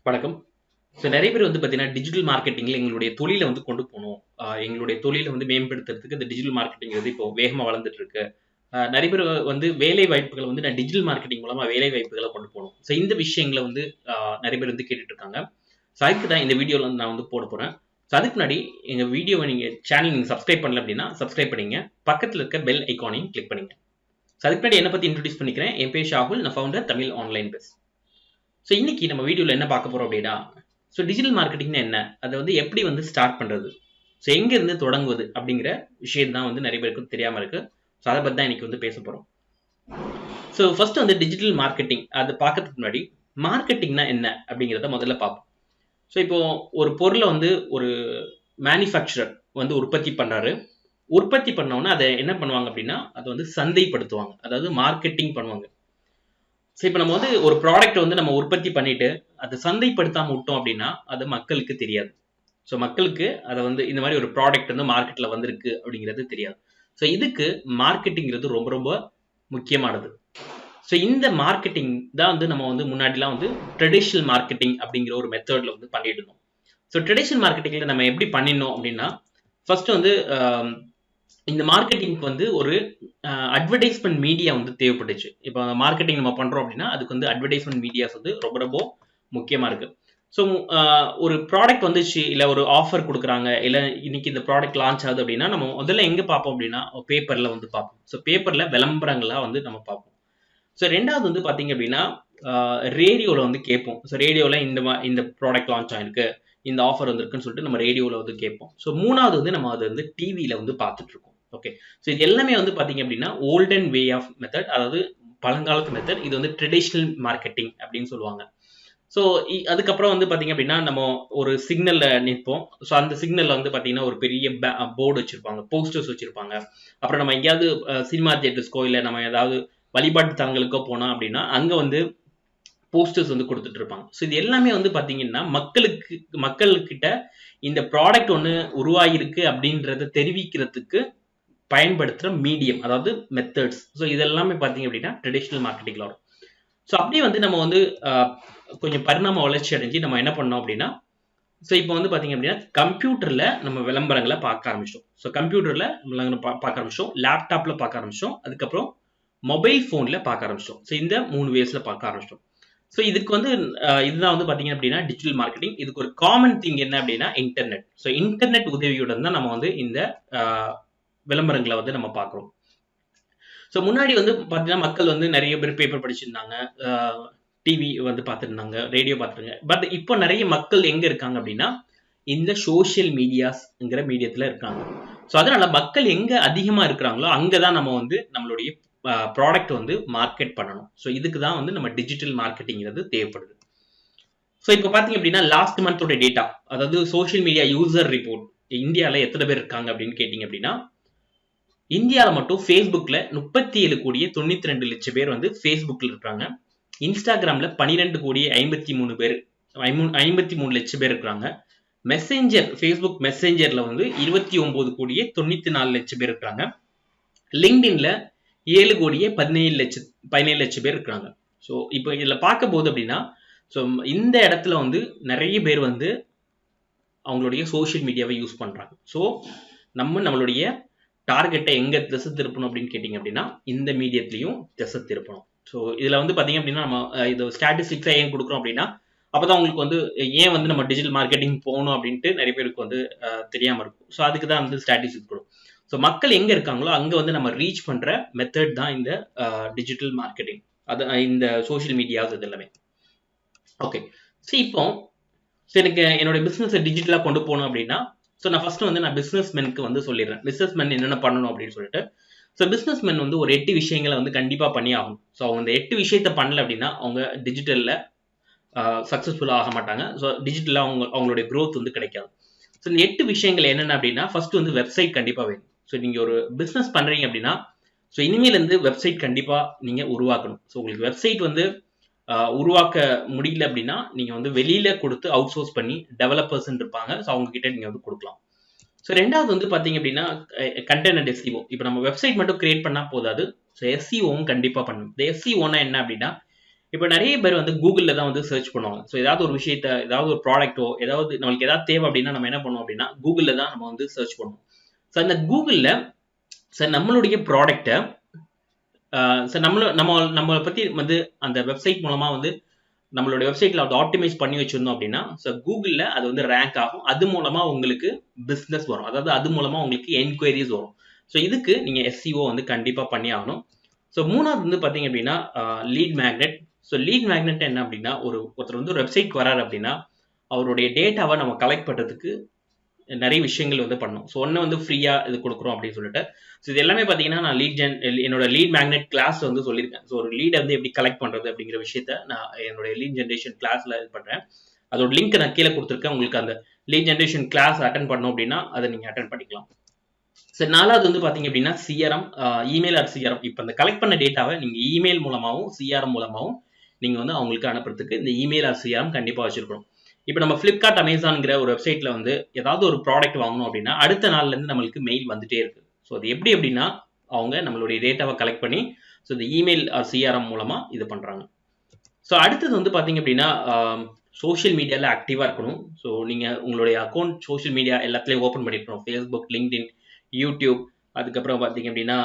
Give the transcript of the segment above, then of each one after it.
வணக்கம். நிறைய பேர் பார்த்தீங்கன்னா, டிஜிட்டல் மார்க்கெட்டிங்ல எங்களுடைய தொழில கொண்டு போணும். எங்களுடைய தொழில மேம்படுத்துறதுக்கு இந்த டிஜிட்டல் மார்க்கெட்டிங்கிறது இப்போ வேகமா வளர்ந்துட்டு இருக்கு. நிறைய பேர் வேலை வாய்ப்புகள நான் டிஜிட்டல் மார்க்கெட்டிங் மூலமா வேலை வாய்ப்புகள கொண்டு போணும். இந்த விஷயங்கள அ நிறைய பேர் கேட்டுட்டு இருக்காங்க. அதுக்கு தான் இந்த வீடியோல நான் போடப் போறேன். அதுக்கு முன்னாடி எங்க வீடியோவ சேனல் சப்ஸ்கிரைப் பண்ணல அப்படின்னா, சப்ஸ்கிரைப் பண்ணிங்க. பக்கத்துல இருக்க பெல் ஐகானையும் கிளிக் பண்ணுங்க. அதுக்கு முன்னாடி என்ன பத்தி இன்ட்ரோடியூஸ் பண்ணிக்கிறேன். என் பேர் ஷாகுல். நான் ஃபவுண்டர் தமிழ் ஆன்லைன் பெஸ். இன்னைக்கு நம்ம வீடியோல என்ன பார்க்க போறோம் அப்படின்னா, டிஜிட்டல் மார்க்கெட்டிங்னா என்ன? அத எப்படி ஸ்டார்ட் பண்றது? எங்க இருந்து தொடங்குவது? அப்படிங்கிற விஷயம் தான் நிறைய பேருக்கு தெரியாம இருக்கு. அத பத்தி தான் இன்னைக்கு பேச போறோம். ஃபர்ஸ்ட் டிஜிட்டல் மார்க்கெட்டிங் அத பார்க்கறதுக்கு முன்னாடி, மார்க்கெட்டிங்னா என்ன? அப்படிங்கிறத முதல்ல பார்ப்போம். இப்போ ஒரு பொருள ஒரு மேனுஃபேக்சரர் உற்பத்தி பண்றாரு. உற்பத்தி பண்ண உடனே அத என்ன பண்ணுவாங்க அப்படின்னா, அத சந்தைப்படுத்துவாங்க. அதாவது மார்க்கெட்டிங் பண்ணுவாங்க. இப்ப நம்ம ஒரு ப்ராடக்ட் நம்ம உற்பத்தி பண்ணிட்டு, அத சந்தைப்படுத்தாம விட்டோம் அப்படின்னா, அது மக்களுக்கு தெரியாது. மக்களுக்கு அத இந்த மாரி ஒரு ப்ராடக்ட் மார்க்கெட்ல வந்திருக்கு அப்படிங்கிறது தெரியாது. இதுக்கு மார்க்கெட்டிங்கிறது ரொம்ப ரொம்ப முக்கியமானது. இந்த மார்க்கெட்டிங் தான் நம்ம முன்னாடிலாம் ட்ரெடிஷனல் மார்க்கெட்டிங் அப்படிங்கிற ஒரு மெத்தட்ல பண்ணிட்டு இருந்தோம். ட்ரெடிஷனல் மார்க்கெட்டிங்ல நம்ம எப்படி பண்ணினோம் அப்படின்னா, ஃபர்ஸ்ட் இந்த மார்க்கெட்டிங்க்கு ஒரு அட்வர்டைஸ்மென்ட் மீடியா தேவைப்பட்டுச்சு. இப்போ மார்க்கெட்டிங் நம்ம பண்றோம் அப்படின்னா, அதுக்கு அட்வர்டைஸ்மென்ட் மீடியாஸ் ரொம்ப ரொம்ப முக்கியமா இருக்கு. ஸோ ஒரு ப்ராடக்ட் வந்துச்சு, இல்ல ஒரு ஆஃபர் குடுக்குறாங்க, இல்ல இன்னைக்கு இந்த ப்ராடக்ட் லான்ச் ஆகுது அப்படின்னா, நம்ம முதல்ல எங்க பார்ப்போம் அப்படின்னா, பேப்பர்ல பார்ப்போம். பேப்பர்ல விளம்பரங்களா நம்ம பார்ப்போம். 2வது பார்த்தீங்க அப்படின்னா, ரேடியோல கேட்போம். ரேடியோல இந்த ப்ராடக்ட் லான்ச் ஆயிருக்கு, இந்த ஆஃபர் வந்திருக்குன்னு சொல்லிட்டு நம்ம ரேடியோல கேட்போம். 3வது நம்ம அத டிவில பார்த்துட்டு இருக்கோம். ஓகே. இது எல்லாமே பார்த்தீங்க அப்படின்னா, ஓல்டன் வே ஆஃப் மெத்தட். அதாவது பழங்காலத்து மெத்தட். இது ட்ரெடிஷனல் மார்க்கெட்டிங் அப்படின்னு சொல்லுவாங்க. ஸோ அதுக்கப்புறம் பார்த்தீங்க அப்படின்னா, நம்ம ஒரு சிக்னல்ல நிற்போம். அந்த சிக்னல்ல பார்த்தீங்கன்னா, ஒரு பெரிய போர்டு வச்சிருப்பாங்க. போஸ்டர்ஸ் வச்சிருப்பாங்க. அப்புறம் நம்ம எங்கேயாவது சினிமா தியேட்டர்ஸ்க்கோ, இல்ல நம்ம ஏதாவது வழிபாட்டு தலங்களுக்கோ போனோம் அப்படின்னா, அங்க போஸ்டர்ஸ் குடுத்துட்டு இருப்பாங்க. இது எல்லாமே பார்த்தீங்கன்னா, மக்கள்கிட்ட இந்த ப்ராடக்ட் ஒண்ணு உருவாகியிருக்கு அப்படின்றத தெரிவிக்கிறதுக்கு பயன்படுத்துற மீடியம். அதாவது மெத்தட்ஸ். இது எல்லாமே பார்த்தீங்க அப்படின்னா, ட்ரெடிஷனல் மார்க்கெட்டிங்ல வரும். அப்படியே நம்ம கொஞ்சம் பரிணாம வளர்ச்சி அடைஞ்சு நம்ம என்ன பண்ணோம் அப்படின்னா, இப்போ பார்த்தீங்க அப்படின்னா, கம்ப்யூட்டர்ல நம்ம விளம்பரங்கள பார்க்க ஆரம்பிச்சோம். கம்ப்யூட்டர்ல பார்க்க ஆரம்பிச்சோம். லேப்டாப்ல பார்க்க ஆரம்பிச்சோம். அதுக்கப்புறம் மொபைல் ஃபோன்ல பார்க்க ஆரம்பிச்சோம். இந்த 3 வேஸ்ல பார்க்க ஆரம்பிச்சோம். இதுக்கு இதுதான் பார்த்தீங்க அப்படின்னா, டிஜிட்டல் மார்க்கெட்டிங். இதுக்கு ஒரு காமன் திங் என்ன அப்படின்னா, இன்டர்நெட். இன்டர்நெட் உதவியுடன் தான் நம்ம இந்த அ விளம்பரங்கள நம்ம பார்க்கிறோம். முன்னாடி பார்த்தீங்கன்னா, மக்கள் நிறைய பேர் பேப்பர் படிச்சிருந்தாங்க. டிவி பார்த்துருந்தாங்க, ரேடியோ பார்த்துருந்தாங்க. பட் இப்போ நிறைய மக்கள் எங்க இருக்காங்க அப்படின்னா, இந்த சோசியல் மீடியாஸ்ங்கிற மீடியத்துல இருக்காங்க. அதனால மக்கள் எங்க அதிகமா இருக்கிறாங்களோ, அங்க தான் நம்ம நம்மளுடைய ப்ராடக்ட் மார்க்கெட் பண்ணணும். இதுக்கு தான் நம்ம டிஜிட்டல் மார்க்கெட்டிங்கிறது தேவைப்படுது. இப்போ பார்த்தீங்க அப்படின்னா, லாஸ்ட் மந்தோட டேட்டா, அதாவது சோசியல் மீடியா யூசர் ரிப்போர்ட், இந்தியால எத்தனை பேர் இருக்காங்க அப்படின்னு கேட்டீங்க அப்படின்னா, இந்தியால மட்டும் Facebookல 37,92 லட்சம் பேர் Facebookல இருக்காங்க. இன்ஸ்டாகிராம்ல 12,53 பேர் 53 லட்சம் பேர் இருக்காங்க. மெசேஞ்சர் Facebook மெசேஞ்சர்ல 29,94 லட்சம் பேர் இருக்காங்க. லிங்க்டின்ல 7,17 லட்சம் பேர் இருக்காங்க. இப்போ இதுல பார்க்க போது அப்படின்னா, இந்த இடத்துல நிறைய பேர் அவங்களுடைய சோசியல் மீடியாவை யூஸ் பண்றாங்க. நம்மளுடைய டார்கெட்டை எங்க திசை திருப்பணும் அப்படின்னு கேட்டீங்க அப்படின்னா, இந்த மீடியத்திலையும் திசை திருப்பணும். இதுல பார்த்தீங்க அப்படின்னா, நம்ம இது ஸ்டாட்டிஸ்டிக்ஸா ஏன் கொடுக்குறோம் அப்படின்னா, அப்பதான் உங்களுக்கு ஏன் நம்ம டிஜிட்டல் மார்க்கெட்டிங் போகணும் அப்படின்ட்டு நிறைய பேருக்கு தெரியாம இருக்கும். அதுக்கு தான் ஸ்டாட்டிஸ்டிக்ஸ் கொடுக்கும். மக்கள் எங்க இருக்காங்களோ அங்க நம்ம ரீச் பண்ற மெத்தட் தான் இந்த டிஜிட்டல் மார்க்கெட்டிங். அது இந்த சோசியல் மீடியாஸ் இது எல்லாமே. ஓகே. இப்போ எனக்கு என்னோட பிசினஸ் டிஜிட்டலா கொண்டு போகணும் அப்படின்னா, நான் ஃபர்ஸ்ட் நான் பிசினஸ் மென்க்கு சொல்லிடுறேன். பிசினஸ் மென் என்னென்ன பண்ணணும் அப்படின்னு சொல்லிட்டு. பிசினஸ் மென் ஒரு 8 விஷயங்களை கண்டிப்பா பண்ணி ஆகணும். அவங்க இந்த 8 விஷயத்த பண்ணல அப்படின்னா, அவங்க டிஜிட்டல்ல சக்சஸ்ஃபுல்லா ஆக மாட்டாங்க. டிஜிட்டலா அவங்களுடைய growth கிடைக்காது. இந்த 8 விஷயங்கள் என்னென்ன அப்படின்னா, ஃபர்ஸ்ட் வெப்சைட் கண்டிப்பா வேணும். நீங்க ஒரு பிசினஸ் பண்றீங்க அப்படின்னா, இனிமேல இருந்து வெப்சைட் கண்டிப்பா நீங்க உருவாக்கணும். உங்களுக்கு வெப்சைட் உருவாக்க முடியல அப்படின்னா, நீங்க வெளியில கொடுத்து அவுட் சோர்ஸ் பண்ணி டெவலப்பர்ஸ் இருப்பாங்க. அவங்க கிட்ட நீங்க கொடுக்கலாம். 2வது பார்த்தீங்க அப்படின்னா, கண்டென்ட் அண்ட் எஸ்இஓ. இப்போ நம்ம வெப்சைட் மட்டும் கிரியேட் பண்ணா போதாது. எஸ்இஓவும் கண்டிப்பா பண்ணணும். இந்த எஸ்இஓனா என்ன அப்படின்னா, இப்போ நிறைய பேர் வந்து கூகுளில் தான் வந்து சர்ச் பண்ணுவாங்க. ஸோ ஏதாவது ஒரு விஷயத்த, ஏதாவது ஒரு ப்ராடக்ட்டோ, ஏதாவது நம்மளுக்கு ஏதாவது தேவை அப்படின்னா நம்ம என்ன பண்ணுவோம் அப்படின்னா கூகுளில் தான் நம்ம வந்து சர்ச் பண்ணுவோம். ஸோ அந்த கூகுளில் சார் நம்மளுடைய ப்ராடக்ட்டை சார் நம்மளை பற்றி வந்து அந்த வெப்சைட் மூலமாக வந்து நம்மளோட வெப்சைட்டில் அதை ஆப்டிமைஸ் பண்ணி வச்சிருந்தோம் அப்படின்னா ஸோ கூகுளில் அது வந்து ரேங்க் ஆகும். அது மூலமாக உங்களுக்கு பிஸ்னஸ் வரும். அதாவது அது மூலமாக உங்களுக்கு என்கொயரிஸ் வரும். ஸோ இதுக்கு நீங்கள் எஸ்சிஓ வந்து கண்டிப்பாக பண்ணி ஆகணும். ஸோ மூணாவது வந்து பார்த்தீங்க அப்படின்னா lead magnet. So lead magnet என்ன அப்படின்னா ஒருத்தர் வந்து ஒரு வெப்சைட் வராரு அப்படின்னா அவருடைய டேட்டாவை நம்ம கலெக்ட் பண்ணுறதுக்கு நிறைய விஷயங்கள் வந்து பண்ணணும். ஸோ ஒன்று வந்து ஃப்ரீயாக இது கொடுக்குறோம் அப்படின்னு சொல்லிட்டு. ஸோ இது எல்லாமே பார்த்தீங்கன்னா நான் என்னோட லீட் மேக்னெட் கிளாஸ் வந்து சொல்லியிருக்கேன். ஸோ ஒரு லீடை வந்து எப்படி கலெக்ட் பண்ணுறது அப்படிங்கிற விஷயத்த நான் என்னுடைய லீட் ஜென்ரேஷன் கிளாஸில் இது பண்ணுறேன். அதோட லிங்க் நான் கீழே கொடுத்துருக்கேன். உங்களுக்கு அந்த லீட் ஜென்ரேஷன் கிளாஸ் அட்டன் பண்ணோம் அப்படின்னா அதை நீங்கள் அட்டன் பண்ணிக்கலாம். சரி, நாலாவது வந்து பார்த்தீங்க அப்படின்னா சிஆர்எம், இமெயில் ஆர் சிஆர்எம். இப்போ அந்த கலெக்ட் பண்ண டேட்டாவை நீங்கள் இமெயில் மூலமாகவும் சிஆர்எம் மூலமாகவும் நீங்கள் வந்து அவங்களுக்கு அனுப்புறதுக்கு இந்த இமெயில் ஆர் சிஆர்எம் கண்டிப்பாக வச்சிருக்கணும். இப்போ நம்ம ஃப்ளிப்கார்ட், அமேசான்ங்கிற ஒரு வெப்சைட்ல வந்து ஏதாவது ஒரு ப்ராடக்ட் வாங்கணும் அப்படின்னா அடுத்த நாள்ல இருந்து நம்மளுக்கு மெயில் வந்துட்டே இருக்கு. ஸோ அது எப்படி அப்படின்னா அவங்க நம்மளுடைய டேட்டாவை கலெக்ட் பண்ணி ஸோ இந்த இமெயில் ஆர் சிஆர்எம் மூலமா இது பண்றாங்க. ஸோ அடுத்தது வந்து பார்த்தீங்க அப்படின்னா சோஷியல் மீடியாவில் ஆக்டிவாக இருக்கணும். ஸோ நீங்கள் உங்களுடைய அக்கௌண்ட் சோஷியல் மீடியா எல்லாத்துலேயும் ஓப்பன் பண்ணிருக்கணும். ஃபேஸ்புக், லிங்க்டின், யூடியூப், அதுக்கப்புறம் பார்த்தீங்க அப்படின்னா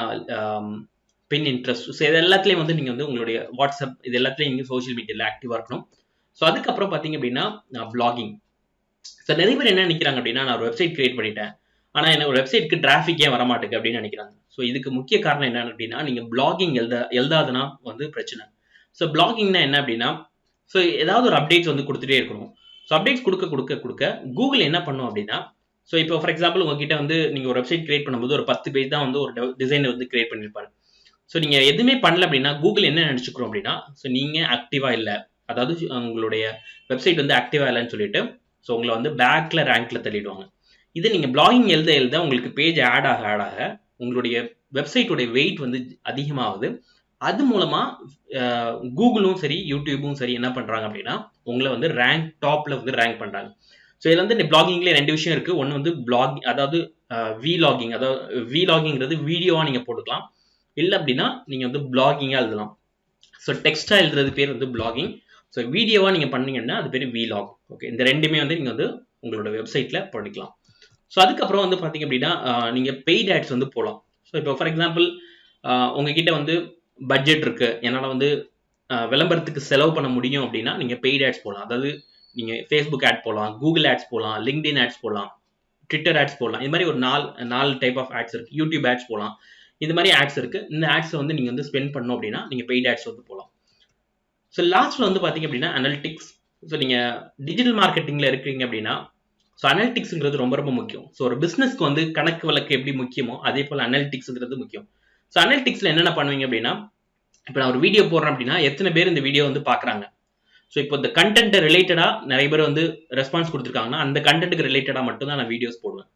பின் இன்ட்ரெஸ்ட். ஸோ இது எல்லாத்துலேயும் வந்து நீங்கள் வந்து உங்களுடைய வாட்ஸ்அப் இது எல்லாத்துலேயும் நீங்கள் சோஷியல் மீடியாவில் ஆக்டிவாக இருக்கணும். ஸோ அதுக்கப்புறம் பார்த்தீங்க அப்படின்னா பிளாகிங். ஸோ நிறைய பேர் என்ன நினைக்கிறாங்க அப்படின்னா நான் ஒரு வெப்சைட் கிரியேட் பண்ணிட்டேன், ஆனால் என்ன ஒரு வெப்சைட்டுக்கு டிராஃபிக் ஏன் வரமாட்டேங்குது அப்படின்னு நினைக்கிறாங்க. ஸோ இதுக்கு முக்கிய காரணம் என்ன அப்படின்னா நீங்கள் பிளாகிங் எழுதாதுன்னா வந்து பிரச்சனை. ஸோ பிளாகிங்னா என்ன அப்படின்னா ஸோ ஏதாவது ஒரு அப்டேட்ஸ் வந்து கொடுத்துட்டே இருக்கணும். ஸோ அப்டேட்ஸ் கொடுக்க கூகுள் என்ன பண்ணும் அப்படின்னா ஸோ இப்போ ஃபார் எக்ஸாம்பிள் உங்ககிட்ட வந்து நீங்கள் ஒரு வெப்சைட் கிரியேட் பண்ணும்போது ஒரு 10 பேஜ் தான் வந்து ஒரு டிசைனை வந்து கிரியேட் பண்ணியிருப்பாரு. ஸோ நீங்கள் எதுவுமே பண்ணல அப்படின்னா கூகுள் என்ன நினச்சிக்கிறோம் அப்படின்னா ஸோ நீங்கள் ஆக்டிவாக இல்லை, அதாவது உங்களுடைய வெப்சைட் வந்து ஆக்டிவாக இல்லைன்னு சொல்லிட்டு ஸோ உங்களை வந்து பேக்ல ரேங்க்ல தள்ளிடுவாங்க. இது நீங்கள் பிளாகிங் எழுத உங்களுக்கு பேஜ் ஆட் ஆக உங்களுடைய வெப்சைட்டோடைய வெயிட் வந்து அதிகமாகுது. அது மூலமா கூகுளும் சரி யூடியூபும் சரி என்ன பண்றாங்க அப்படின்னா உங்களை வந்து டாப்ல வந்து ரேங்க் பண்றாங்க. ஸோ இதுல வந்து இந்த பிளாகிங்ல 2 விஷயம் இருக்கு. ஒன்று வந்து பிளாக், அதாவது விலாகிங், அதாவது விலாகிங்கிறது வீடியோவா நீங்க போட்டுக்கலாம், இல்லை அப்படின்னா நீங்க வந்து பிளாகிங்கா எழுதலாம். ஸோ டெக்ஸ்டா எழுதுறது பேர் வந்து பிளாகிங். ஸோ வீடியோவா நீங்க பண்ணீங்கன்னா அது பேர் விலாக். ஓகே, இந்த ரெண்டுமே வந்து நீங்க வந்து உங்களோட வெப்சைட்ல பண்ணிக்கலாம். ஸோ அதுக்கப்புறம் வந்து பாத்தீங்க அப்படின்னா நீங்க பெய்ட் ஆட்ஸ் வந்து போகலாம். ஸோ இப்போ ஃபார் எக்ஸாம்பிள் உங்ககிட்ட வந்து பட்ஜெட் இருக்கு, என்னால் வந்து விளம்பரத்துக்கு செலவு பண்ண முடியும் அப்படின்னா நீங்க பெய்ட் ஆட்ஸ் போடலாம். அதாவது நீங்க ஃபேஸ்புக் ஆட் போடலாம், கூகுள் ஆட்ஸ் போடலாம், லிங்க்டின் ஆட்ஸ் போடலாம், ட்விட்டர் ஆட்ஸ் போடலாம். இது மாதிரி ஒரு 4 டைப் ஆஃப் ஆட்ஸ் இருக்கு. யூடியூப் ஆட்ஸ் போடலாம். இந்த மாதிரி ஆட்ஸ் இருக்கு. இந்த ஆட்ஸ் வந்து நீங்க வந்து ஸ்பெண்ட் பண்ணணும் அப்படின்னா நீங்க பெய்ட் ஆட்ஸ் வந்து போகலாம். ஸோ லாஸ்ட்ல வந்து பாத்தீங்க அப்படின்னா அனலிட்டிக்ஸ். ஸோ நீங்க டிஜிட்டல் மார்க்கெட்டிங்ல இருக்கீங்க அப்படின்னா ஸோ அனலிட்டிக்ஸ்ங்கிறது ரொம்ப ரொம்ப முக்கியம். ஸோ ஒரு பிசினஸ்க்கு வந்து கணக்கு வழக்கு எப்படி முக்கியமோ அதே போல அனலிட்டிக்ஸ்ங்கிறது முக்கியம். ஸோ அனலிட்டிக்ஸ்ல என்னென்ன பண்ணுவீங்க அப்படின்னா இப்போ நான் ஒரு வீடியோ போடுறேன் அப்படின்னா எத்தனை பேர் இந்த வீடியோ வந்து பாக்குறாங்க. ஸோ இப்போ இந்த கண்டென்ட் ரிலேட்டடா நிறைய பேர் வந்து ரெஸ்பான்ஸ் கொடுத்துருக்காங்கன்னா அந்த கண்டென்ட்டுக்கு ரிலேட்டடா மட்டும் தான் நான் வீடியோஸ் போடுவேன்.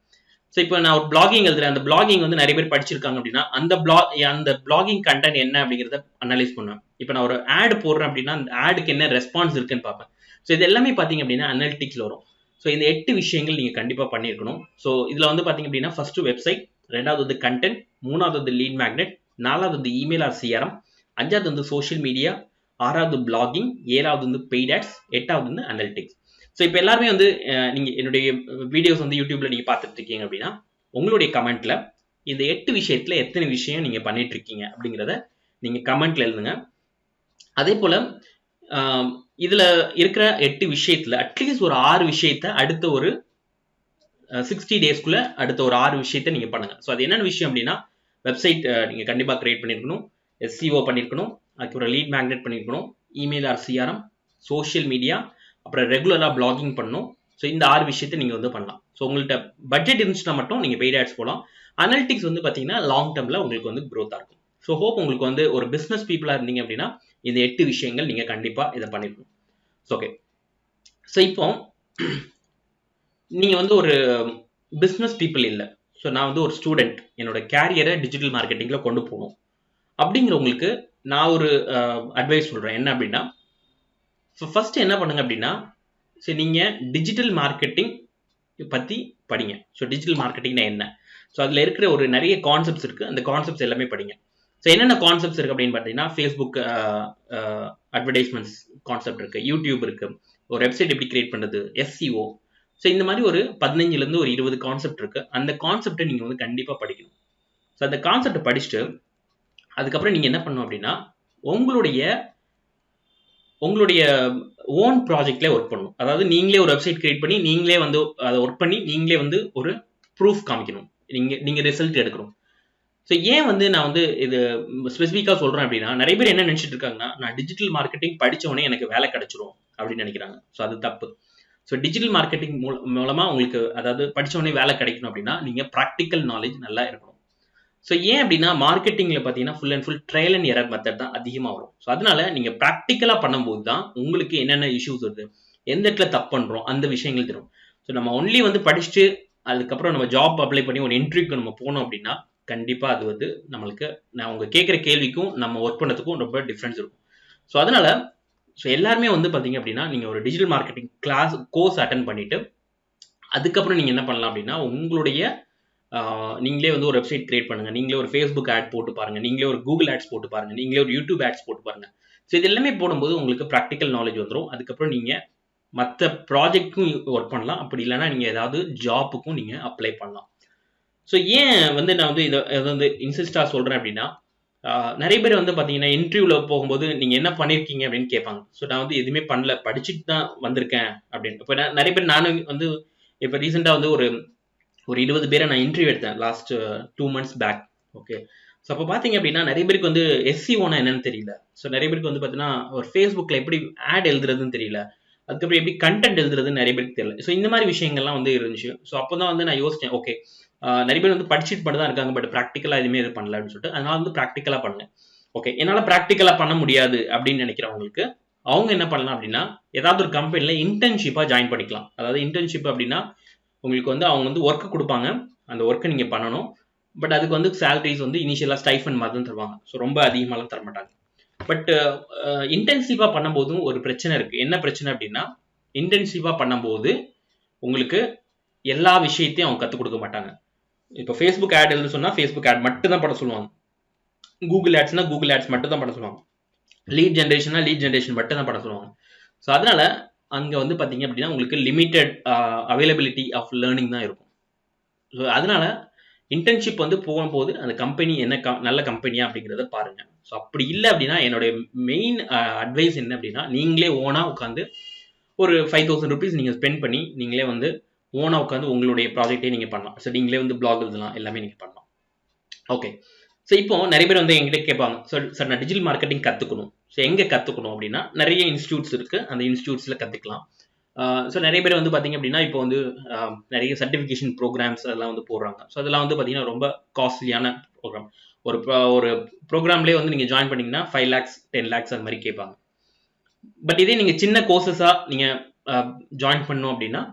ஸோ இப்போ நான் ஒரு பிளாகிங் எழுதுறேன், அந்த பிளாகிங் வந்து நிறைய பேர் படிச்சிருக்காங்க அப்படின்னா அந்த பிளாகிங் கண்டென்ட் என்ன அப்படிங்கிறத அனலைஸ் பண்ணுவேன். இப்போ நான் ஒரு ஆட் போடுறேன் அப்படின்னா அந்த ஆடுக்கு என்ன ரெஸ்பான்ஸ் இருக்குன்னு பார்ப்பேன். ஸோ இது எல்லாமே பார்த்தீங்க அப்படின்னா அனலிட்டிக்ஸ்ல வரும். ஸோ இந்த 8 விஷயங்கள் நீங்க கண்டிப்பா பண்ணியிருக்கணும். ஸோ இதுல வந்து பாத்தீங்க அப்படின்னா ஃபர்ஸ்ட் வெப்சைட், ரெண்டாவது வந்து கண்டென்ட், மூணாவது வந்து லீட் மேக்னெட், நாலாவது வந்து இமெயில் ஆர் சிஆர்எம், அஞ்சாவது வந்து சோஷியல் மீடியா, ஆறாவது பிளாகிங், ஏழாவது வந்து பெய்ட் ஆட்ஸ், எட்டாவது வந்து அனலிட்டிக்ஸ். ஸோ இப்போ எல்லாருமே வந்து நீங்க என்னுடைய வீடியோஸ் வந்து யூடியூப்ல நீங்க பார்த்துட்டு இருக்கீங்க அப்படின்னா உங்களுடைய கமெண்ட்ல இந்த 8 விஷயத்துல எத்தனை விஷயம் நீங்க பண்ணிட்டு இருக்கீங்க அப்படிங்கிறத நீங்க கமெண்ட்ல எழுதுங்க. அதே போல இதுல இருக்கிற 8 விஷயத்துல அட்லீஸ்ட் ஒரு 6 விஷயத்த அடுத்த ஒரு 60 டேஸ்க்குள்ள அடுத்த ஒரு 6 விஷயத்த நீங்க பண்ணுங்க. ஸோ அது என்னென்ன விஷயம் அப்படின்னா வெப்சைட் நீங்க கண்டிப்பா கிரியேட் பண்ணிருக்கணும், எஸ்சிஓ பண்ணிருக்கணும், அதுக்கப்புறம் லீட் மேக்னெட் பண்ணிருக்கணும், email R CRM, social media, அப்புறம் ரெகுலரா பிளாகிங் பண்ணணும். ஸோ இந்த 6 விஷயத்த நீங்க வந்து பண்ணலாம். ஸோ உங்கள்கிட்ட பட்ஜெட் இருந்துச்சுன்னா மட்டும் நீங்க பெய்ட் ஆட்ஸ் போகலாம். அனலிட்டிக்ஸ் வந்து பாத்தீங்கன்னா லாங் டேர்ம்ல உங்களுக்கு வந்து growth இருக்கும். ஸோ ஹோப் உங்களுக்கு வந்து ஒரு பிசினஸ் பீப்புளா இருந்தீங்க அப்படின்னா இந்த 8 விஷயங்கள் நீங்க கண்டிப்பா இதை பண்ணிருக்கணும். ஓகே, ஸோ இப்போ நீங்க வந்து ஒரு பிசினஸ் பீப்புள் இல்லை, ஸோ நான் வந்து ஒரு ஸ்டூடெண்ட், என்னோட கேரியரை டிஜிட்டல் மார்க்கெட்டிங்ல கொண்டு போகணும் அப்படிங்கிறவங்களுக்கு நான் ஒரு அட்வைஸ் சொல்றேன். என்ன அப்படின்னா ஃபர்ஸ்ட் என்ன பண்ணுங்க அப்படின்னா ஸோ நீங்க டிஜிட்டல் மார்க்கெட்டிங் பத்தி படிங்க. ஸோ டிஜிட்டல் மார்க்கெட்டிங்னா என்ன, ஸோ அதுல இருக்கிற ஒரு நிறைய கான்செப்ட்ஸ் இருக்கு, அந்த கான்செப்ட்ஸ் எல்லாமே படிங்க. ஸோ என்னென்ன கான்செப்ட்ஸ் இருக்குது அப்படின்னு பார்த்தீங்கன்னா, ஃபேஸ்புக் அட்வர்டைஸ்மெண்ட்ஸ் கான்செப்ட் இருக்குது, யூடியூப் இருக்குது, ஒரு வெப்சைட் எப்படி கிரியேட் பண்ணுறது, எஸ்சிஓ. ஸோ இந்த மாதிரி ஒரு 15லேருந்து ஒரு 20 கான்செப்ட் இருக்குது. அந்த கான்செப்டை நீங்கள் வந்து கண்டிப்பாக படிக்கணும். ஸோ அந்த கான்செப்டை படிச்சுட்டு அதுக்கப்புறம் நீங்கள் என்ன பண்ணணும் அப்படின்னா, உங்களுடைய உங்களுடைய ஓன் ப்ராஜெக்ட்லேயே ஒர்க் பண்ணணும். அதாவது நீங்களே ஒரு வெப்சைட் கிரியேட் பண்ணி நீங்களே வந்து அதை ஒர்க் பண்ணி நீங்களே வந்து ஒரு ப்ரூஃப் காமிக்கணும். நீங்கள் ரிசல்ட் எடுக்கணும். ஸோ ஏன் வந்து நான் வந்து இது ஸ்பெசிஃபிக்காக சொல்கிறேன் அப்படின்னா, நிறைய பேர் என்ன நினச்சிட்டு இருக்காங்கன்னா, நான் டிஜிட்டல் மார்க்கெட்டிங் படித்தவொடனே எனக்கு வேலை கிடைச்சிரும் அப்படின்னு நினைக்கிறாங்க. ஸோ அது தப்பு. ஸோ டிஜிட்டல் மார்க்கெட்டிங் மூலமாக உங்களுக்கு, அதாவது படித்தவொடனே வேலை கிடைக்கணும் அப்படின்னா நீங்கள் ப்ராக்டிக்கல் நாலேஜ் நல்லா இருக்கணும். ஸோ ஏன் அப்படின்னா, மார்க்கெட்டிங்கில் பார்த்தீங்கன்னா full and full trial and error method தான் அதிகமாக வரும். ஸோ அதனால நீங்கள் ப்ராக்டிக்கலாக பண்ணும்போது தான் உங்களுக்கு என்னென்ன இஷ்யூஸ் வருது, எந்த இடத்துல தப்பு பண்ணுறோம், அந்த விஷயங்கள் தெரியும். ஸோ நம்ம ஒன்லி வந்து படிச்சுட்டு அதுக்கப்புறம் நம்ம ஜாப் அப்ளை பண்ணி ஒரு இன்டர்வியூக்கு நம்ம போனோம் அப்படின்னா கண்டிப்பாக அது வந்து நம்மளுக்கு, நான் அவங்க கேட்குற கேள்விக்கும் நம்ம ஒர்க் பண்ணதுக்கும் ரொம்ப டிஃப்ரென்ஸ் இருக்கும். ஸோ அதனால எல்லாருமே வந்து பார்த்தீங்க அப்படின்னா, நீங்கள் ஒரு டிஜிட்டல் மார்க்கெட்டிங் கோர்ஸ் அட்டன் பண்ணிட்டு அதுக்கப்புறம் நீங்கள் என்ன பண்ணலாம் அப்படின்னா, உங்களுடைய நீங்களே வந்து ஒரு வெப்சைட் கிரியேட் பண்ணுங்க, நீங்களே ஒரு ஃபேஸ்புக் ஆட் போட்டு பாருங்க, நீங்களே ஒரு கூகுள் ஆட்ஸ் போட்டு பாருங்க, நீங்களே ஒரு யூடியூப் ஆட்ஸ் போட்டு பாருங்க. ஸோ இது எல்லாமே போடும்போது உங்களுக்கு ப்ராக்டிக்கல் நாலேஜ் வந்துடும். அதுக்கப்புறம் நீங்கள் மற்ற ப்ராஜெக்ட்க்கும் ஒர்க் பண்ணலாம். அப்படி இல்லைன்னா நீங்கள் ஏதாவது ஜாப்புக்கும் நீங்கள் அப்ளை பண்ணலாம். ஸோ ஏன் வந்து நான் வந்து இதை வந்து இன்சிஸ்டாக சொல்கிறேன் அப்படின்னா, நிறைய பேர் வந்து பார்த்தீங்கன்னா இன்டர்வியூவில் போகும்போது நீங்கள் என்ன பண்ணியிருக்கீங்க அப்படின்னு கேட்பாங்க. ஸோ நான் வந்து எதுவுமே பண்ணல, படிச்சுட்டு தான் வந்திருக்கேன் அப்படின்னு. இப்போ நிறைய பேர், நானும் வந்து இப்போ ரீசெண்டாக வந்து ஒரு 20 பேரை நான் இன்டர்வியூ எடுத்தேன் last 2 months back. Okay. So அப்போ பார்த்தீங்க அப்படின்னா நிறைய பேருக்கு வந்து எஸ்சிஓனா என்னன்னு தெரியல. ஸோ நிறைய பேருக்கு வந்து பார்த்தீங்கன்னா ஒரு ஃபேஸ்புக்கில் எப்படி ஆட் எழுதுறதுன்னு தெரியல. அதுக்கப்புறம் எப்படி கண்டென்ட் எழுதுறதுன்னு நிறைய பேருக்கு தெரியல. ஸோ இந்த மாதிரி விஷயங்கள்லாம் வந்து இருந்துச்சு. ஸோ அப்போ தான் வந்து நான் யோசித்தேன், ஓகே நிறைய பேர் வந்து படிச்சுட்டு மட்டும் தான் இருக்காங்க, பட் ப்ராக்டிக்கலாக எதுவுமே இது பண்ணல அப்படின்னு சொல்லிட்டு, அதனால வந்து ப்ராக்டிக்கலாக பண்ணுங்க. ஓகே, என்னால் ப்ராக்டிக்கலாக பண்ண முடியாது அப்படின்னு நினைக்கிறவங்களுக்கு அவங்க என்ன பண்ணலாம் அப்படின்னா, ஏதாவது ஒரு கம்பெனியில் இன்டர்ன்ஷிப்பாக ஜாயின் பண்ணிக்கலாம். அதாவது இன்டர்ன்ஷிப் அப்படின்னா உங்களுக்கு வந்து அவங்க வந்து ஒர்க்கு கொடுப்பாங்க, அந்த ஒர்க்கை நீங்கள் பண்ணணும். பட் அதுக்கு வந்து சேலரிஸ் வந்து இனிஷியலாக ஸ்டைஃபன் மாதிரி தான் தருவாங்க. ஸோ ரொம்ப அதிகமாகலாம் தரமாட்டாங்க. பட் இன்டென்சிவாக பண்ணும்போதும் ஒரு பிரச்சனை இருக்குது. என்ன பிரச்சனை அப்படின்னா, இன்டென்சிவாக பண்ணும்போது உங்களுக்கு எல்லா விஷயத்தையும் அவங்க கற்றுக் கொடுக்க மாட்டாங்க. இப்போ ஃபேஸ்புக் ஆட் எழுத சொன்னால் ஃபேஸ்புக் ஆட் மட்டும் தான் பண்ண சொல்லுவாங்க. கூகுள் ஆட்ஸ்னா கூகுள் ஆட்ஸ் மட்டும் தான் பண்ண சொல்லுவாங்க. லீட் ஜென்ரேஷன்னா லீட் ஜென்ரேஷன் மட்டும் தான் பண்ண சொல்லுவாங்க. ஸோ அதனால அங்கே வந்து பார்த்தீங்க அப்படின்னா உங்களுக்கு லிமிட்டட் அவைலபிலிட்டி ஆஃப் லேர்னிங் தான் இருக்கும். ஸோ அதனால இன்டர்ன்ஷிப் வந்து போகும்போது அந்த கம்பெனி என்ன நல்ல கம்பெனியா அப்படிங்கிறத பாருங்க. ஸோ அப்படி இல்லை அப்படின்னா என்னுடைய மெயின் அட்வைஸ் என்ன அப்படின்னா, நீங்களே ஓனாக உட்காந்து ஒரு 5000 rupees நீங்கள் ஸ்பெண்ட் பண்ணி நீங்களே வந்து ஓனாக உட்காந்து உங்களுடைய ப்ராஜெக்டே நீங்கள் பண்ணலாம். ஸோ நீங்களே வந்து பிளாக் எழுதலாம், எல்லாமே நீங்கள் பண்ணலாம். ஓகே. ஸோ இப்போ நிறைய பேர் வந்து எங்கிட்ட கேட்பாங்க, சார் நான் டிஜிட்டல் மார்க்கெட்டிங் கற்றுக்கணும். ஸோ எங்கே கற்றுக்கணும் அப்படின்னா, நிறைய இன்ஸ்டியூட்ஸ் இருக்குது, அந்த இன்ஸ்டியூட்ஸில் கற்றுக்கலாம். ஸோ நிறைய பேர் வந்து பார்த்தீங்க அப்படின்னா இப்போ வந்து நிறைய சர்டிஃபிகேஷன் ப்ரோக்ராம்ஸ் அதெல்லாம் வந்து போடுறாங்க. ஸோ அதெல்லாம் வந்து பார்த்தீங்கன்னா ரொம்ப காஸ்ட்லியான ப்ரோக்ராம். ஒரு ப்ரோக்ராம்லேயே வந்து நீங்கள் ஜாயின் பண்ணிங்கன்னா 5 lakhs 10 lakhs அந்த மாதிரி கேட்பாங்க. பட் இதே நீங்கள் சின்ன கோர்சஸாக நீங்கள் ஜாயின் பண்ணணும் அப்படின்னா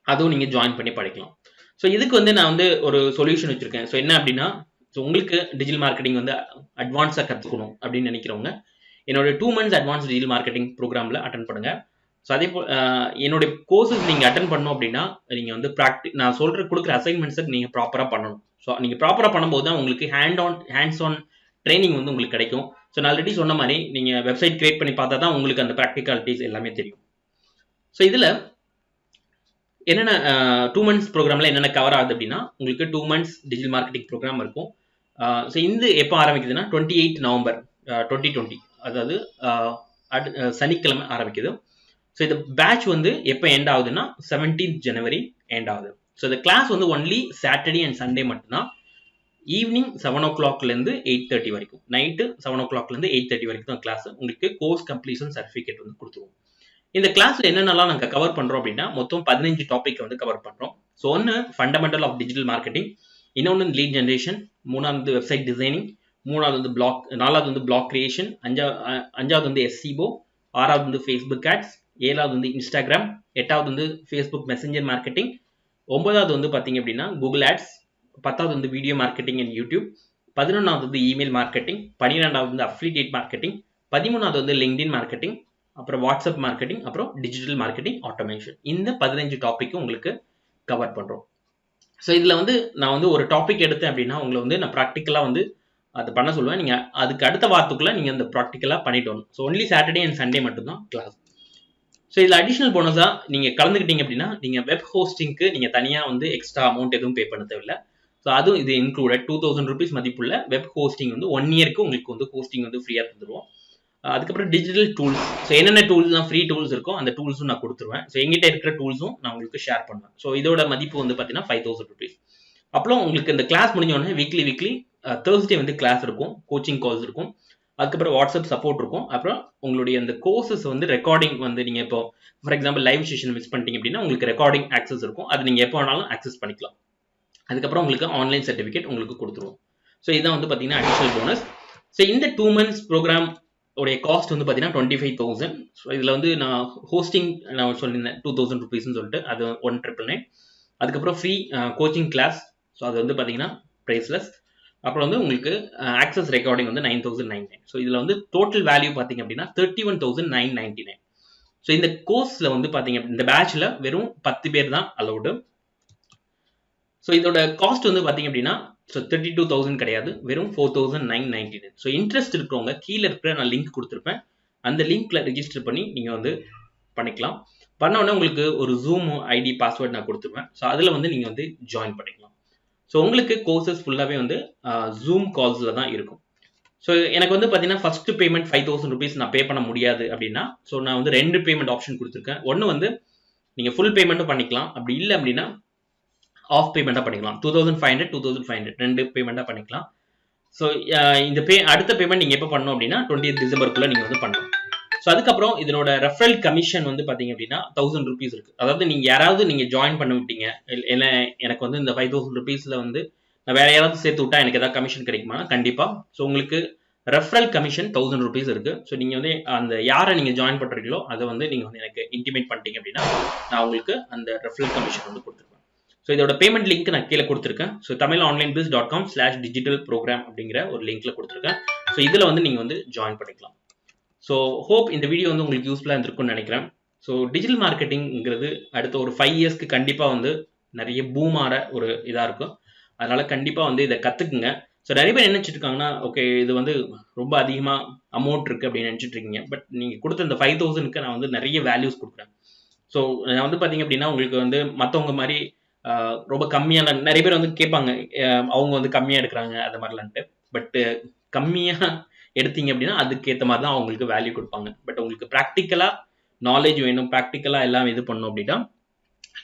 அதுவும் நீங்கள் ஜாயின் பண்ணி படிக்கலாம். ஸோ இதுக்கு வந்து நான் வந்து ஒரு சொல்யூஷன் வச்சுருக்கேன். ஸோ என்ன அப்படின்னா, ஸோ உங்களுக்கு டிஜிட்டல் மார்க்கெட்டிங் வந்து அட்வான்ஸாக கற்றுக்கணும் அப்படின்னு நினைக்கிறவங்க என்னோட 2 months அட்வான்ஸ் டிஜிட்டல் மார்க்கெட்டிங் ப்ரோக்ராமில் அட்டன் பண்ணுங்கள். ஸோ அதே போல் என்னுடைய கோர்சஸ் நீங்கள் அட்டன் பண்ணணும் அப்படின்னா நீங்கள் வந்து நான் கொடுக்குற அசைன்மெண்ட்ஸை நீங்கள் ப்ராப்பராக பண்ணணும். ஸோ நீங்கள் ப்ராப்பராக பண்ணும்போது தான் உங்களுக்கு ஹேண்ட்ஸ் ஆன் ட்ரைனிங் வந்து உங்களுக்கு கிடைக்கும். ஸோ நான் ஆல்ரெடி சொன்ன மாதிரி நீங்கள் வெப்சைட் கிரியேட் பண்ணி பார்த்தா தான் உங்களுக்கு அந்த ப்ராக்டிகாலிட்டிஸ் எல்லாமே தெரியும். ஸோ இதில் என்னென்ன 2 months ப்ரோக்ராமில் என்னென்ன கவர் ஆகுது அப்படின்னா, உங்களுக்கு 2 months டிஜிட்டல் மார்க்கெட்டிங் ப்ரோக்ராம் இருக்கும். ஸோ இந்த எப்போ ஆரம்பிக்குதுன்னா 28 November 2020, அதாவது சனிக்கிழமை ஆரம்பிக்குது. ஸோ இந்த பேட்ச் வந்து எப்போ எண்ட் ஆகுதுன்னா 17th January எண்ட் ஆகுது. ஸோ இந்த கிளாஸ் வந்து ஒன்லி சாட்டர்டே அண்ட் சண்டே மட்டும்தான். ஈவினிங் 7 o'clockலேருந்து 8:30 வரைக்கும், நைட்டு 7 o'clockலேருந்து 8:30 வரைக்கும் தான் கிளாஸ். உங்களுக்கு கோர்ஸ் கம்ப்ளீஷன் சர்டிஃபிகேட் வந்து கொடுத்துருவோம். இந்த கிளாஸ்ல என்னென்னலாம் நாங்கள் கவர் பண்ணுறோம் அப்படின்னா, மொத்தம் 15 டாபிக் வந்து கவர் பண்ணுறோம். ஸோ ஒன்று ஃபண்டமெண்டல் ஆஃப் டிஜிட்டல் மார்க்கெட்டிங், இன்னொன்று லீட் ஜென்ரேஷன், மூணாவது வெப்சைட் டிசைனிங், மூணாவது வந்து நாலாவது வந்து பிளாக் கிரியேஷன், அஞ்சாவது வந்து எஸ்சிஓ, ஆறாவது வந்து ஃபேஸ்புக் ஆட்ஸ், ஏழாவது வந்து இன்ஸ்டாகிராம், எட்டாவது வந்து ஃபேஸ்புக் மெசஞ்சர் மார்க்கெட்டிங், 9வது வந்து பார்த்தீங்க அப்படின்னா கூகுள் ஆட்ஸ், 10வது வந்து வீடியோ மார்க்கெட்டிங் அண்ட் யூடியூப், 11வது வந்து இமெயில் மார்க்கெட்டிங், 12வது வந்து அஃபிலியேட் மார்க்கெட்டிங், 13வது வந்து லிங்க்டின் மார்க்கெட்டிங், அப்புறம் வாட்ஸ்அப் மார்க்கெட்டிங், அப்புறம் டிஜிட்டல் மார்க்கெட்டிங் ஆட்டோமேஷன். இந்த 15 டாபிக்கும் உங்களுக்கு கவர் பண்ணுறோம். ஸோ இதில் வந்து நான் வந்து ஒரு டாபிக் எடுத்தேன் அப்படின்னா உங்களை வந்து நான் ப்ராக்டிக்கலாக வந்து அது பண்ண சொல்லுவேன். நீங்க அதுக்கு அடுத்த வாரத்துக்குள்ள நீங்க அந்த ப்ராக்டிக்கலா பண்ணிட்டு வரணும். So only Saturday and Sunday மட்டும் தான் கிளாஸ். ஸோ இதில் அடிஷனல் போனஸா நீங்க கலந்துக்கிட்டீங்க அப்படின்னா நீங்க வெப் ஹோஸ்டிங்க்கு நீங்க தனியா வந்து எக்ஸ்ட்ரா அமௌண்ட் எதுவும் பே பண்ண தேவையில்லை. ஸோ அதுவும் இது இன்க்ளூடட் 2000 rupees மதிப்புள்ள வெப் ஹோஸ்டிங் வந்து 1 இயருக்கு உங்களுக்கு வந்து ஹோஸ்டிங் வந்து ஃப்ரீயா தந்துருவோம். அதுக்கப்புறம் டிஜிட்டல் டூல்ஸ், ஸோ என்னென்ன டூல்ஸ்லாம் ஃப்ரீ டூல்ஸ் இருக்கோ அந்த டூல்ஸும் நான் கொடுத்துருவேன். ஸோ எங்கிட்ட இருக்கிற டூல்ஸும் நான் உங்களுக்கு ஷேர் பண்ணுவேன். ஸோ இதோட மதிப்பு வந்து பார்த்தீங்கன்னா 5000 rupees. அப்புறம் உங்களுக்கு இந்த கிளாஸ் முடிஞ்ச உடனே வீக்லி தேர்ஸ்டே வந்து கிளாஸ் இருக்கும், கோச்சிங் கால்ஸ் இருக்கும், அதுக்கப்புறம் வாட்ஸ்அப் சப்போர்ட் இருக்கும். அப்புறம் உங்களுடைய அந்த கோர்சஸ் வந்து ரெக்கார்டிங் வந்து நீங்கள் இப்போ for example live session miss பண்ணிட்டீங்க அப்படின்னா உங்களுக்கு ரெக்கார்டிங் ஆக்சஸ் இருக்கும், அது நீங்கள் எப்போ வேணாலும் ஆக்சஸ் பண்ணிக்கலாம். அதுக்கப்புறம் உங்களுக்கு ஆன்லைன் சர்டிஃபிகேட் உங்களுக்கு கொடுத்துருவோம். ஸோ இதான் வந்து பார்த்தீங்கன்னா அடிஷனல் போனஸ். ஸோ இந்த 2 months ப்ரோக்ராம் உடைய காஸ்ட் வந்து பார்த்தீங்கன்னா 25,000. ஸோ இதில் வந்து நான் ஹோஸ்டிங் நான் சொல்லியிருந்தேன் 2000 rupeesன்னு சொல்லிட்டு, அது 1999. அதுக்கப்புறம் ஃப்ரீ கோச்சிங் கிளாஸ், ஸோ அது வந்து பார்த்தீங்கன்னா ப்ரைஸ்லெஸ். அப்புறம் வந்து உங்களுக்கு ஆக்சஸ் ரெக்கார்டிங் வந்து 9,999. ஸோ இதில் வந்து டோட்டல் வேல்யூ பார்த்தீங்க அப்படின்னா 31,999. ஸோ இந்த கோர்ஸில் வந்து பார்த்தீங்க இந்த பேட்சில் வெறும் 10 பேர் தான் அலௌடு. ஸோ இதோட காஸ்ட் வந்து பார்த்தீங்க அப்படின்னா ஸோ 32,000 கிடையாது, வெறும் 4,999. ஸோ இன்ட்ரெஸ்ட் இருக்கிறவங்க கீழே இருக்கிற நான் லிங்க் கொடுத்துருப்பேன், அந்த லிங்க்ல ரெஜிஸ்டர் பண்ணி நீங்கள் வந்து பண்ணிக்கலாம். பண்ண உடனே உங்களுக்கு ஒரு ஜூம் ஐடி பாஸ்வேர்ட் நான் கொடுத்துருவேன். ஸோ அதில் வந்து நீங்கள் வந்து ஜாயின் பண்ணிக்கலாம். ஸோ உங்களுக்கு கோர்சஸ் ஃபுல்லாகவே வந்து ஜூம் கால்ஸில் தான் இருக்கும். ஸோ எனக்கு வந்து பார்த்தீங்கன்னா ஃபர்ஸ்ட் பேமெண்ட் 5,000 rupees நான் பே பண்ண முடியாது அப்படின்னா, ஸோ நான் வந்து 2 பேமெண்ட் ஆப்ஷன் கொடுத்துருக்கேன். ஒன்று வந்து நீங்கள் ஃபுல் பேமெண்ட்டும் பண்ணிக்கலாம், அப்படி இல்லை அப்படின்னா ஆஃப் பேமெண்ட்டாக பண்ணிக்கலாம். 2,500 2,500 2 பேமெண்ட்டாக பண்ணிக்கலாம். ஸோ இந்த அடுத்த பேமெண்ட் நீங்கள் எப்போ பண்ணணும் அப்படின்னா 20th Decemberக்குள்ளே நீங்கள் வந்து பண்ணணும். ஸோ அதுக்கப்புறம் இதனோட ரெஃபரல் கமிஷன் வந்து பார்த்தீங்க அப்படின்னா 1,000 rupees இருக்கு. அதாவது நீங்கள் யாராவது நீங்கள் ஜாயின் பண்ண விட்டீங்க, இல்லை எனக்கு வந்து இந்த 5,000 rupeesல வந்து நான் வேற யாராவது சேர்த்து விட்டா எனக்கு ஏதாவது கமிஷன் கிடைக்குமா? கண்டிப்பாக. ஸோ உங்களுக்கு ரெஃபரல் கமிஷன் 1,000 rupees இருக்கு. ஸோ நீங்கள் வந்து அந்த யாரை நீங்கள் ஜாயின் பண்ணுறீங்களோ அதை வந்து நீங்கள் வந்து எனக்கு இன்டிமேட் பண்ணிட்டீங்க அப்படின்னா நான் உங்களுக்கு அந்த ரெஃபரல் கமிஷன் வந்து கொடுத்துருவேன். ஸோ இதோட பேமெண்ட் லிங்க் நான் கீழே கொடுத்துருக்கேன். ஸோ tamilonlinebiz.com/digital-program அப்படிங்கிற ஒரு லிங்க்ல கொடுத்துருக்கேன். ஸோ இதில் வந்து நீங்கள் வந்து ஜாயின் பண்ணிக்கலாம். ஸோ ஹோப் இந்த வீடியோ வந்து உங்களுக்கு யூஸ்ஃபுல்லாக இருந்திருக்கும்னு நினைக்கிறேன். ஸோ டிஜிட்டல் மார்க்கெட்டிங்கிறது அடுத்த ஒரு 5 yearsக்கு கண்டிப்பாக வந்து நிறைய பூமாற ஒரு இதாக இருக்கும். அதனால கண்டிப்பாக வந்து இதை கற்றுக்குங்க. ஸோ நிறைய பேர் என்ன நினச்சிட்டு இருக்காங்கன்னா, ஓகே இது வந்து ரொம்ப அதிகமாக அமௌண்ட் இருக்குது அப்படின்னு நினச்சிட்டு இருக்கீங்க. பட் நீங்கள் கொடுத்த இந்த 5,000க்கு நான் வந்து நிறைய வேல்யூஸ் கொடுக்குறேன். ஸோ நான் வந்து பார்த்தீங்க அப்படின்னா உங்களுக்கு வந்து மற்றவங்க மாதிரி ரொம்ப கம்மியான நிறைய பேர் வந்து கேட்பாங்க, அவங்க வந்து கம்மியாக எடுக்கிறாங்க அது மாதிரிலான்ட்டு. பட் கம்மியாக எடுத்தீங்க அப்படின்னா அதுக்கேற்ற மாதிரி தான் அவங்களுக்கு வேல்யூ கொடுப்பாங்க. பட் உங்களுக்கு ப்ராக்டிக்கலாக நாலேஜ் வேணும், ப்ராக்டிக்கலாக எல்லாம் இது பண்ணணும் அப்படின்னா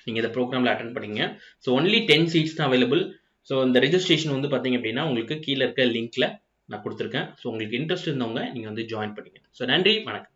நீங்கள் இந்த ப்ரோக்ராமில் அட்டன் பண்ணிங்க. ஸோ ஒன்லி 10 seats தான் அவைலபிள். ஸோ இந்த ரெஜிஸ்ட்ரேஷன் வந்து பார்த்தீங்க அப்படின்னா உங்களுக்கு கீழே இருக்க லிங்க்ல நான் கொடுத்துருக்கேன். ஸோ உங்களுக்கு இன்ட்ரெஸ்ட் இருந்தவங்க நீங்கள் வந்து ஜாயின் பண்ணிங்க. ஸோ நன்றி, வணக்கம்.